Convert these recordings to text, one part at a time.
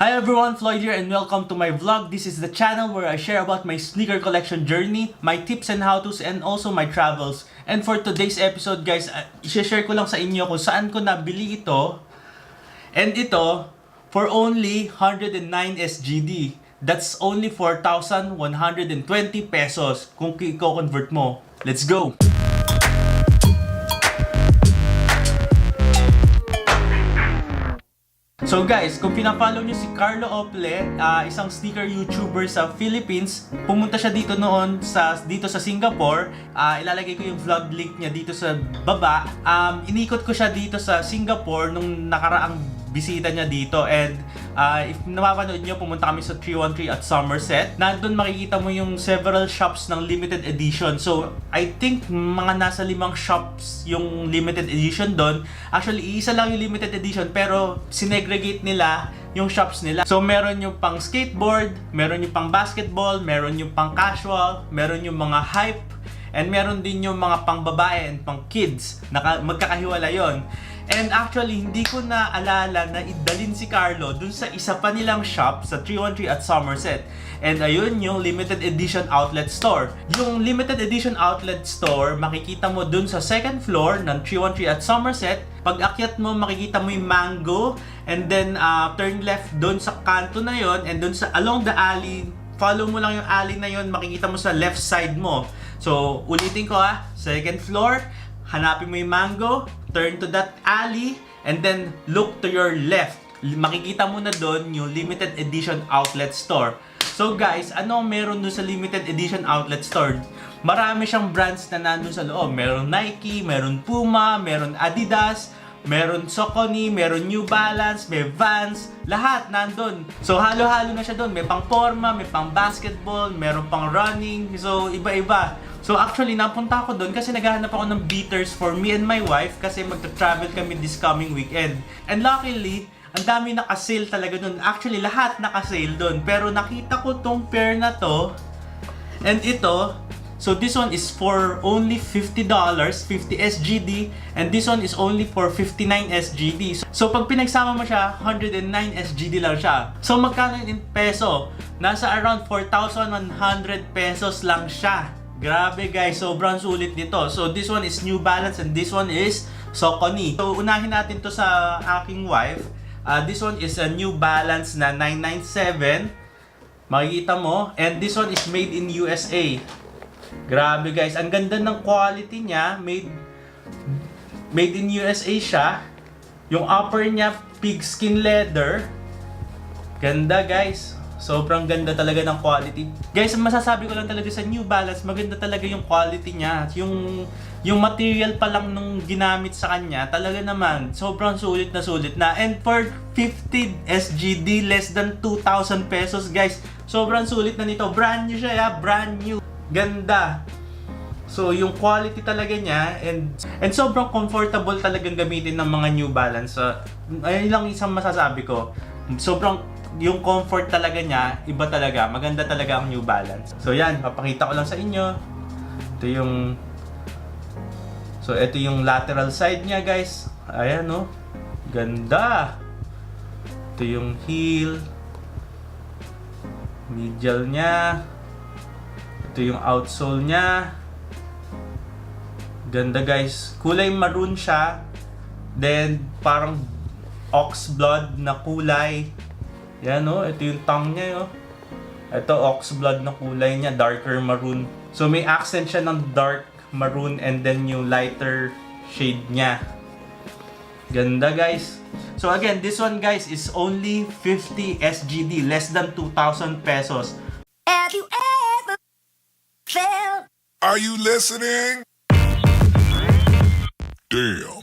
Hi everyone, Floyd here and welcome to my vlog. This is the channel where I share about my sneaker collection journey, my tips and how-tos, and also my travels. And for today's episode guys, i-share ko lang sa inyo kung saan ko nabili ito. And ito, for only 109 SGD. That's only 4,120 pesos kung i-convert mo. Let's go! So guys, kung pinafollow nyo si CARLO'S, isang sneaker YouTuber sa Philippines, pumunta siya dito noon dito sa Singapore. Ilalagay ko yung vlog link niya dito sa baba. Inikot ko siya dito sa Singapore nung nakaraang bisita niya dito, and if napapanood nyo, pumunta kami sa 313 at Somerset. Nandun makikita mo yung several shops ng limited edition. So I think mga nasa 5 shops yung limited edition doon. Actually, isa lang yung limited edition pero sinegregate nila yung shops nila. So meron yung pang skateboard, meron yung pang basketball, meron yung pang casual, meron yung mga hype, and meron din yung mga pang babae and pang kids. Magkakahiwala yon. And actually, hindi ko na alala na idalin si Carlo dun sa isa pa nilang shop sa 313 at Somerset. And ayun yung limited edition outlet store. Yung limited edition outlet store, makikita mo dun sa second floor ng 313 at Somerset. Pag akyat mo, makikita mo yung mango. And then, turn left dun sa kanto na yon. And dun sa along the alley, follow mo lang yung alley na yon, makikita mo sa left side mo. So, ulitin ko second floor, hanapin mo yung mango, turn to that alley, and then look to your left. Makikita mo na doon yung limited edition outlet store. So guys, ano meron doon sa limited edition outlet store? Marami siyang brands na nandun sa loob. Meron Nike, meron Puma, meron Adidas, meron SAUCONY, meron New Balance, may Vans, lahat nandun. So halo-halo na siya doon. May pang forma, may pang basketball, meron pang running. So iba-iba. So actually, napunta ako doon kasi naghahanap ako ng beaters for me and my wife kasi magta-travel kami this coming weekend. And luckily, ang dami naka-sale talaga doon. Actually, lahat naka-sale doon. Pero nakita ko tong pair na to. And ito, so this one is for only $50, 50 SGD. And this one is only for 59 SGD. So pag pinagsama mo siya, 109 SGD lang siya. So magkano in peso? Nasa around 4,100 pesos lang siya. Grabe guys, sobrang sulit nito. So this one is New Balance and this one is SAUCONY. So unahin natin to sa aking wife. This one is a New Balance na 997. Makikita mo. And this one is made in USA. Grabe guys, ang ganda ng quality niya. Made in USA siya. Yung upper niya, pigskin leather. Ganda guys. Sobrang ganda talaga ng quality. Guys, masasabi ko lang talaga sa New Balance, maganda talaga yung quality niya. Yung material pa lang nung ginamit sa kanya, talaga naman, sobrang sulit na. And for 50 SGD, less than 2,000 pesos, guys, sobrang sulit na nito. Brand new siya, brand new. Ganda. So, yung quality talaga niya, and sobrang comfortable talagang gamitin ng mga New Balance. Ayun lang isang masasabi ko. Yung comfort talaga niya, iba talaga. Maganda talaga ang New Balance. So yan, papakita ko lang sa inyo. Ito yung lateral side niya guys. Ayan oh. Ganda. Ito yung heel. Medial niya. Ito yung outsole niya. Ganda guys. Kulay maroon siya. Then parang ox blood na kulay. Yan o, ito yung tongue niya. Ito, ox blood na kulay niya, darker maroon. So may accent siya ng dark maroon and then yung lighter shade niya. Ganda guys. So again, this one guys is only 50 SGD, less than 2,000 pesos. Have you ever felt? Are you listening? Damn.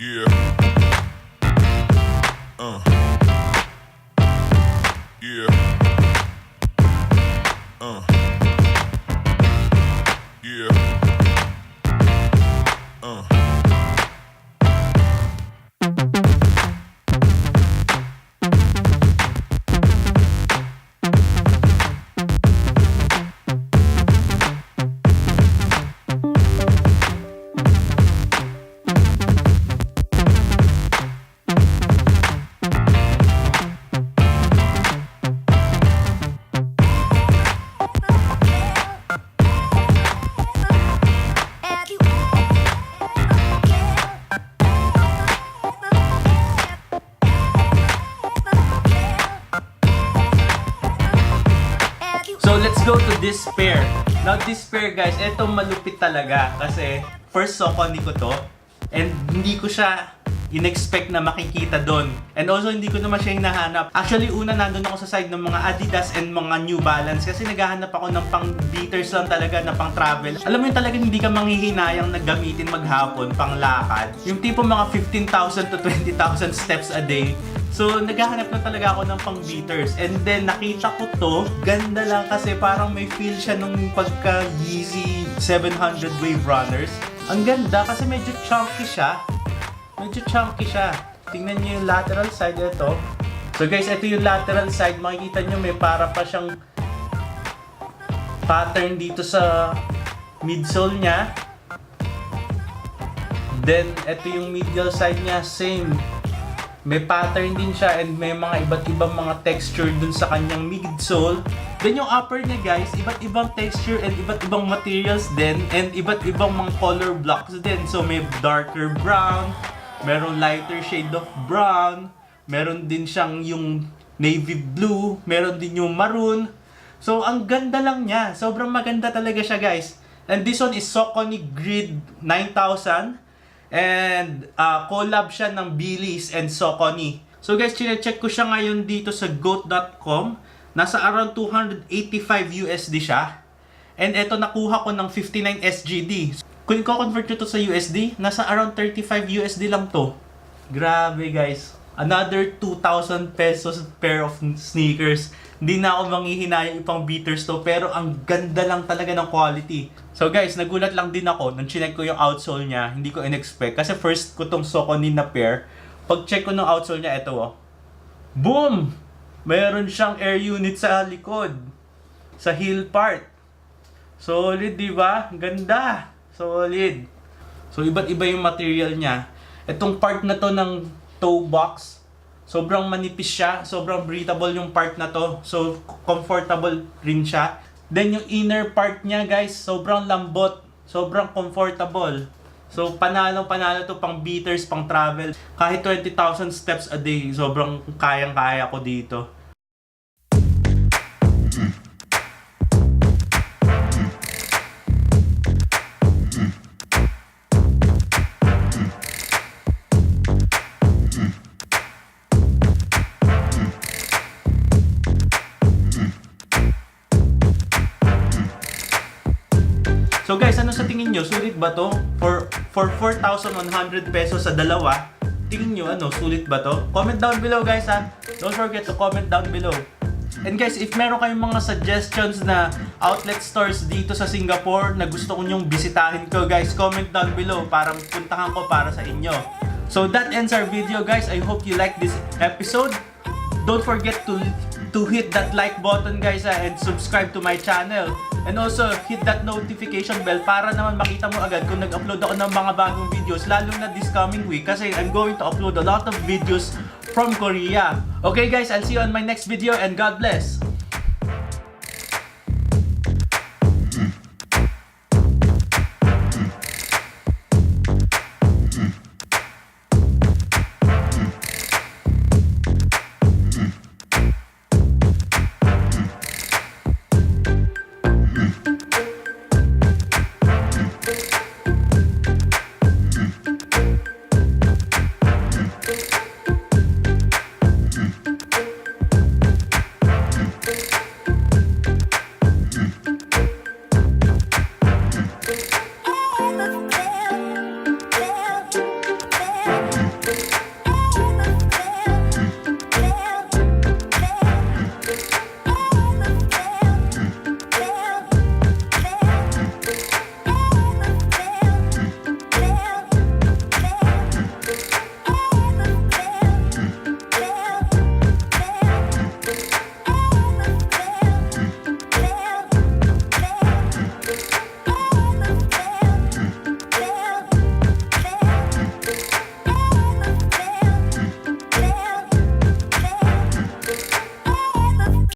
Yeah. Yeah. Yeah. go to this pair. Now this pair guys, eto malupit talaga kasi first SAUCONY ko to and hindi ko siya in-expect na makikita doon. And also hindi ko naman siya hinahanap. Actually una nandun ako sa side ng mga Adidas and mga New Balance kasi naghahanap ako ng pang beaters lang talaga na pang travel. Alam mo yung talaga hindi ka manghihinayang na gamitin maghapon pang lakad. Yung tipo mga 15,000 to 20,000 steps a day. So naghahanap na talaga ako ng pang beaters. And then nakita ko to, ganda lang kasi parang may feel siya nung pagka Yeezy 700 Wave Runners. Ang ganda kasi medyo chunky siya. Tingnan niyo yung lateral side ito. So guys, ito yung lateral side. Makikita niyo may para pa siyang pattern dito sa midsole niya. Then, ito yung medial side niya. Same. May pattern din siya and may mga iba't ibang mga texture dun sa kanyang midsole. Then yung upper niya guys, iba't ibang texture and iba't ibang materials din and iba't ibang mga color blocks din. So may darker brown, meron lighter shade of brown, meron din siyang yung navy blue, meron din yung maroon. So ang ganda lang niya, sobrang maganda talaga siya guys. And this one is SAUCONY Grid 9000 and collab siya ng Billy's and SAUCONY. So guys, chine-check ko siya ngayon dito sa goat.com. Nasa around 285 USD siya. And eto nakuha ko ng 59 SGD. Kung i-convert nyo to sa USD, nasa around 35 USD lang to. Grabe guys. Another 2,000 pesos pair of sneakers. Hindi na ako manghihinayang ipang beaters to, pero ang ganda lang talaga ng quality. So guys, nagulat lang din ako nung chinek ko yung outsole niya. Hindi ko in-expect. Kasi first ko tong SAUCONY na pair. Pag check ko ng outsole niya, ito oh. Boom! Meron siyang air unit sa likod. Sa heel part. Solid, di ba? Ganda! Solid. So, iba't iba yung material niya. Itong part na to ng toe box, sobrang manipis siya. Sobrang breathable yung part na to. So, comfortable rin siya. Then, yung inner part niya, guys, sobrang lambot. Sobrang comfortable. So, panalo-panalo to pang beaters, pang travel. Kahit 20,000 steps a day, sobrang kayang-kaya ko dito. So guys, ano sa tingin nyo? Sulit ba to? For 4,100 pesos sa dalawa, tingin nyo ano? Sulit ba to? Comment down below guys ha. Don't forget to comment down below. And guys, if meron kayong mga suggestions na outlet stores dito sa Singapore na gusto ko nyong bisitahin ko guys, comment down below para puntahan ko para sa inyo. So that ends our video guys. I hope you like this episode. Don't forget to hit that like button guys and subscribe to my channel. And also, hit that notification bell para naman makita mo agad kung nag-upload ako ng mga bagong videos, lalo na this coming week kasi I'm going to upload a lot of videos from Korea. Okay guys, I'll see you on my next video and God bless!